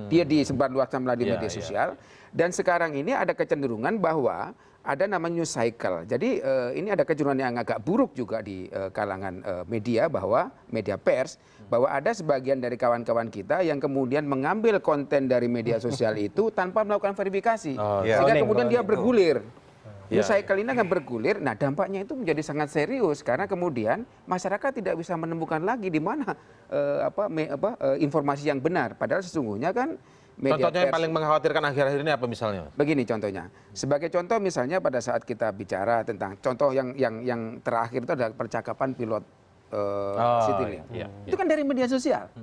Dia disebarluaskan melalui media sosial. Dan sekarang ini ada kecenderungan bahwa ada namanya news cycle. Jadi ini ada kecenderungan yang agak buruk juga di kalangan media, bahwa media pers, bahwa ada sebagian dari kawan-kawan kita yang kemudian mengambil konten dari media sosial itu tanpa melakukan verifikasi. Sehingga kemudian dia bergulir. News cycle ini akan bergulir. Nah, dampaknya itu menjadi sangat serius karena kemudian masyarakat tidak bisa menemukan lagi di mana informasi yang benar. Padahal sesungguhnya kan media contohnya yang pers, paling mengkhawatirkan akhir-akhir ini apa misalnya? begini contohnya. Sebagai contoh misalnya pada saat kita bicara tentang contoh yang terakhir itu adalah percakapan pilot Citylink. Itu kan dari media sosial.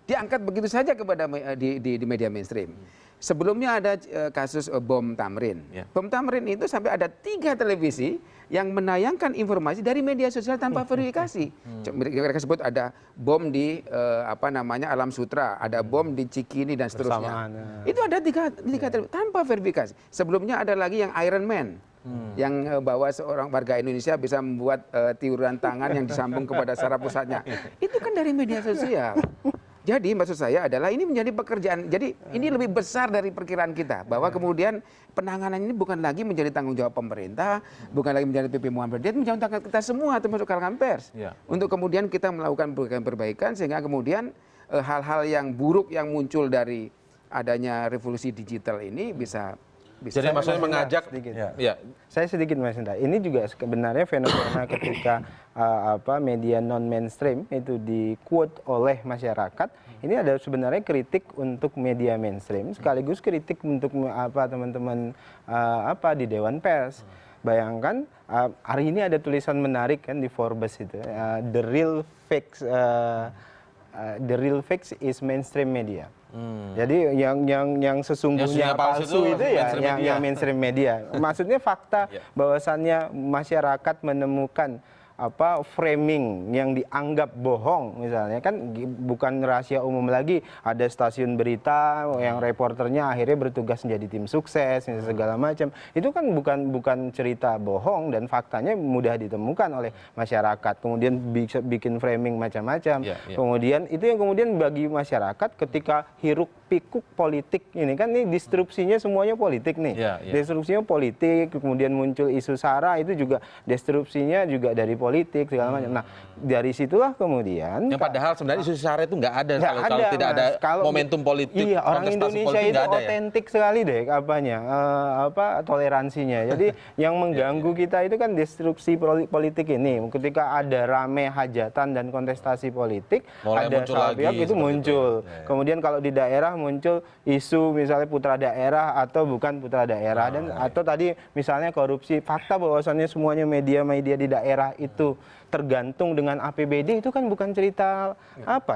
Diangkat begitu saja kepada di media mainstream. Sebelumnya ada kasus bom Tamrin. Bom Tamrin itu sampai ada 3 televisi yang menayangkan informasi dari media sosial tanpa verifikasi. Mereka sebut ada bom di Alam Sutra, ada bom di Cikini dan seterusnya. Itu ada 3 televisi tanpa verifikasi. Sebelumnya ada lagi yang Iron Man. Yang bahwa seorang warga Indonesia bisa membuat tiuran tangan yang disambung kepada saraf pusatnya. Itu kan dari media sosial. Jadi maksud saya adalah ini menjadi pekerjaan, jadi ini lebih besar dari perkiraan kita, bahwa kemudian penanganan ini bukan lagi menjadi tanggung jawab pemerintah, bukan lagi menjadi PP Muhammad, menjadi tanggung jawab kita semua termasuk kalangan pers. Untuk kemudian kita melakukan perbaikan sehingga kemudian hal-hal yang buruk yang muncul dari adanya revolusi digital ini bisa. Jadi maksudnya mengajak Saya sedikit Mas Indra. Ini juga sebenarnya fenomena ketika media non mainstream itu di-quote oleh masyarakat. Ini ada sebenarnya kritik untuk media mainstream sekaligus kritik untuk teman-teman di Dewan Pers. Bayangkan hari ini ada tulisan menarik kan di Forbes itu, the real fake is mainstream media. Jadi yang sesungguhnya palsu itu ya yang mainstream media. Maksudnya fakta bahwasannya masyarakat menemukan framing yang dianggap bohong misalnya, kan bukan rahasia umum lagi, ada stasiun berita yang reporternya akhirnya bertugas menjadi tim sukses segala macam, itu kan bukan cerita bohong dan faktanya mudah ditemukan oleh masyarakat, kemudian bikin framing macam-macam. Kemudian itu yang kemudian bagi masyarakat ketika hiruk pikuk politik ini kan, ini disrupsinya semuanya politik nih. Disrupsinya politik, kemudian muncul isu SARA itu juga disrupsinya juga dari politik segala macam. Nah, dari situlah kemudian yang padahal sebenarnya isu SARA itu nggak ada kalau tidak ada momentum politik. Iya, orang Indonesia itu otentik sekali deh toleransinya. Jadi yang mengganggu kita itu kan disrupsi politik ini. Ketika ada rame hajatan dan kontestasi politik, mulai ada salah pihak itu muncul. Kemudian kalau di daerah muncul isu misalnya putra daerah atau bukan putra daerah, dan atau tadi misalnya korupsi. Fakta bahwasannya semuanya media-media di daerah itu tergantung dengan APBD itu kan bukan cerita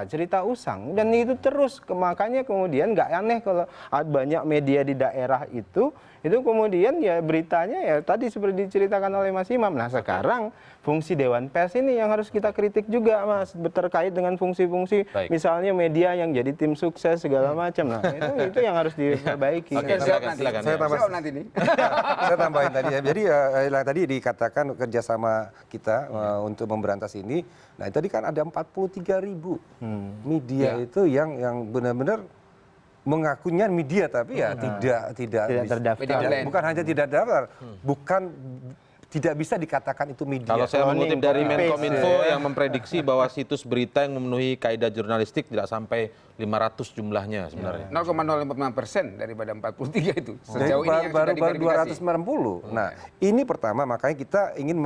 cerita usang, dan itu terus. Makanya kemudian nggak aneh kalau banyak media di daerah itu kemudian ya beritanya ya tadi seperti diceritakan oleh Mas Imam. Nah, sekarang fungsi Dewan Pers ini yang harus kita kritik juga, Mas, terkait dengan fungsi-fungsi misalnya media yang jadi tim sukses segala macam. Nah, itu yang harus diperbaiki. Silakan. Saya tambahin tadi ya. Jadi tadi dikatakan kerjasama kita untuk memberantas ini. Nah, tadi kan ada 43.000 media itu yang benar-benar mengakunya media tapi ya tidak terdaftar. Bukan hanya tidak terdaftar, tidak bisa dikatakan itu media. Kalau saya mengutip dari Menkominfo yang memprediksi bahwa situs berita yang memenuhi kaidah jurnalistik tidak sampai 500 jumlahnya sebenarnya. 0,05% daripada 43 itu. Sejauh ini yang baru 290. Nah, ini pertama makanya kita ingin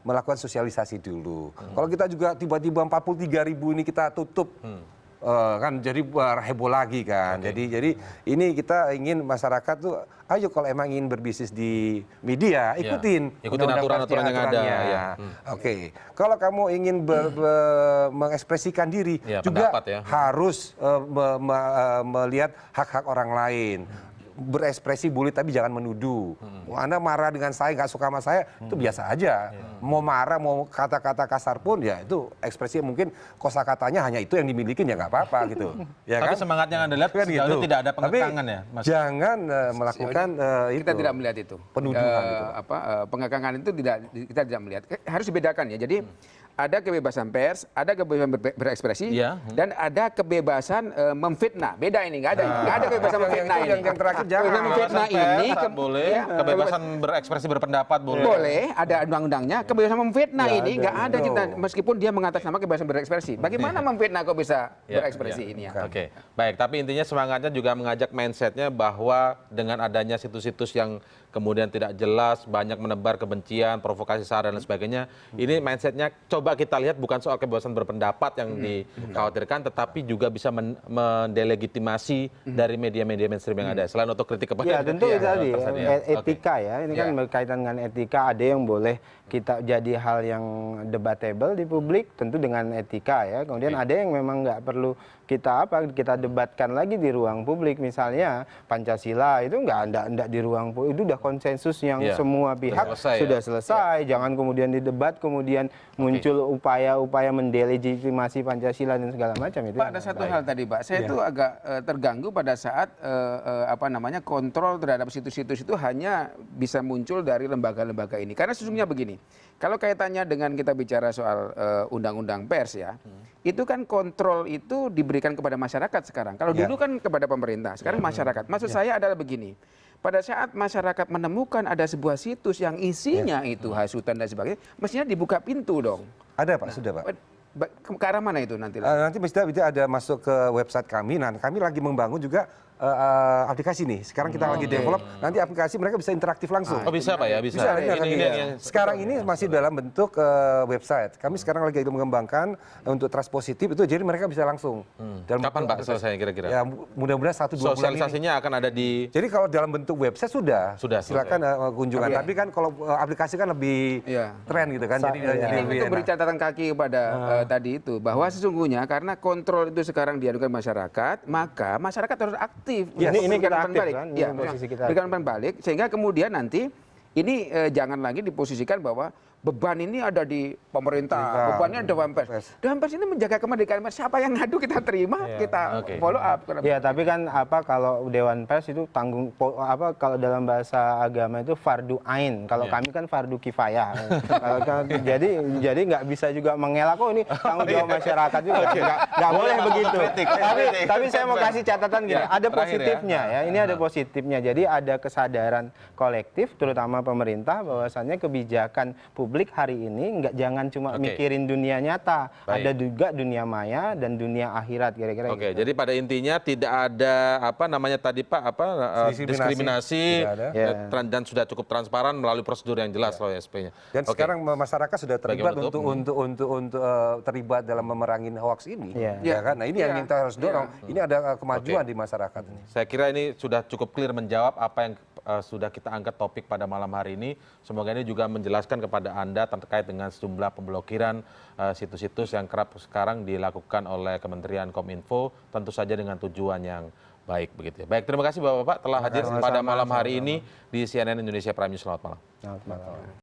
melakukan sosialisasi dulu. Kalau kita juga tiba-tiba 43.000 ini kita tutup, kan jadi heboh lagi kan. Jadi ini kita ingin masyarakat tuh, ayo kalau emang ingin berbisnis di media, ikutin aturan-aturan yang ada. Oke. Kalau kamu ingin mengekspresikan diri, juga harus melihat hak-hak orang lain. Berekspresi boleh tapi jangan menuduh. Anda marah dengan saya, nggak suka sama saya, itu biasa aja. Mau marah, mau kata-kata kasar pun ya itu ekspresi, mungkin kosakatanya hanya itu yang dimiliki, ya nggak apa-apa gitu. Ya tapi kan? semangat yang Anda lihat kan gitu. Tidak ada pengekangan ya, Mas. Jangan melakukan itu. Kita tidak melihat itu. Penuduhan gitu. Pengekangan itu kita tidak melihat. Harus dibedakan ya. Jadi ada kebebasan pers, ada kebebasan berekspresi, dan ada kebebasan memfitnah. Beda ini, nggak ada kebebasan memfitnah ini. Yang terakhir jangan. Memfitnah ini boleh, kebebasan berekspresi berpendapat boleh. Boleh, ada undang-undangnya. Kebebasan memfitnah ini nggak ada kita, meskipun dia mengatasnamakan kebebasan berekspresi. Bagaimana memfitnah kok bisa berekspresi ini ya? Oke, baik. Tapi intinya semangatnya juga mengajak mindsetnya bahwa dengan adanya situs-situs yang kemudian tidak jelas, banyak menebar kebencian, provokasi SARA dan sebagainya, ini mindsetnya coba kita lihat bukan soal kebebasan berpendapat yang dikhawatirkan, tetapi juga bisa mendelegitimasi dari media-media mainstream yang ada. Selain untuk kritik kepada tentu itu tadi etika ya, ini kan berkaitan dengan etika. Ada yang boleh kita jadi hal yang debatable di publik, tentu dengan etika ya. Kemudian ada yang memang nggak perlu kita debatkan lagi di ruang publik. Misalnya Pancasila itu nggak di ruang publik, itu udah konsensus yang semua pihak sudah selesai. Jangan kemudian didebat, kemudian muncul upaya-upaya mendelegitimasi Pancasila dan segala macam itu. Pak, ada satu hal tadi, Pak. Saya itu agak terganggu pada saat kontrol terhadap situs-situs itu hanya bisa muncul dari lembaga-lembaga ini. Karena sesungguhnya begini, kalau kaitannya dengan kita bicara soal undang-undang pers ya, itu kan kontrol itu diberikan kepada masyarakat sekarang. Kalau dulu kan kepada pemerintah, sekarang masyarakat. Maksud saya adalah begini, pada saat masyarakat menemukan ada sebuah situs yang isinya itu hasutan dan sebagainya, mestinya dibuka pintu dong. Ada Pak, sudah Pak. Ke arah mana itu nanti? Nanti mesti ada masuk ke website kami. Nah, kami lagi membangun juga aplikasi nih. Sekarang kita lagi develop. Nanti aplikasi mereka bisa interaktif langsung. Oh bisa Pak ya? Bisa. Sekarang ini masih dalam bentuk website. Kami sekarang lagi mengembangkan untuk trust positif itu, jadi mereka bisa langsung. Kapan Pak selesai kira-kira? Ya mudah-mudahan 1-2 bulan ini. Sosialisasinya akan ada di. Jadi kalau dalam bentuk website sudah silakan kunjungan. Tapi kan kalau aplikasi kan lebih tren gitu kan. Jadi lebih itu beri catatan kaki kepada tadi itu, bahwa sesungguhnya karena kontrol itu sekarang diadukan masyarakat, maka masyarakat harus aktif. Ini kita aktif kan, berikan umpan balik, sehingga kemudian nanti ini jangan lagi diposisikan bahwa beban ini ada di pemerintah, bebannya ada Dewan Pers. Dewan Pers ini menjaga kemerdekaan pers. Siapa yang ngadu kita terima, kita follow up. Ya, tapi kan kalau Dewan Pers itu kalau dalam bahasa agama itu fardu ain. Kalau kami kan fardu kifayah. jadi nggak bisa juga mengelak ini tanggung jawab masyarakat juga. Nggak boleh begitu. Tapi saya mau kasih catatan gini, ada positifnya ya. Ini ada positifnya. Jadi ada kesadaran kolektif, terutama pemerintah, bahwasannya kebijakan publik hari ini jangan cuma mikirin dunia nyata, ada juga dunia maya dan dunia akhirat kira-kira. Oke, jadi pada intinya tidak ada diskriminasi dan sudah cukup transparan melalui prosedur yang jelas loh SP-nya. Dan sekarang masyarakat sudah terlibat untuk terlibat dalam memerangi hoax ini, ya kan? Nah ini yang kita harus dorong. Ini ada kemajuan di masyarakat ini. Saya kira ini sudah cukup clear menjawab apa yang sudah kita angkat topik pada malam hari ini. Semoga ini juga menjelaskan kepada Anda terkait dengan sejumlah pemblokiran situs-situs yang kerap sekarang dilakukan oleh Kementerian Kominfo, tentu saja dengan tujuan yang baik begitu ya. Baik, terima kasih Bapak-bapak telah hadir pada malam hari ini di CNN Indonesia Prime News. Selamat malam. Selamat malam.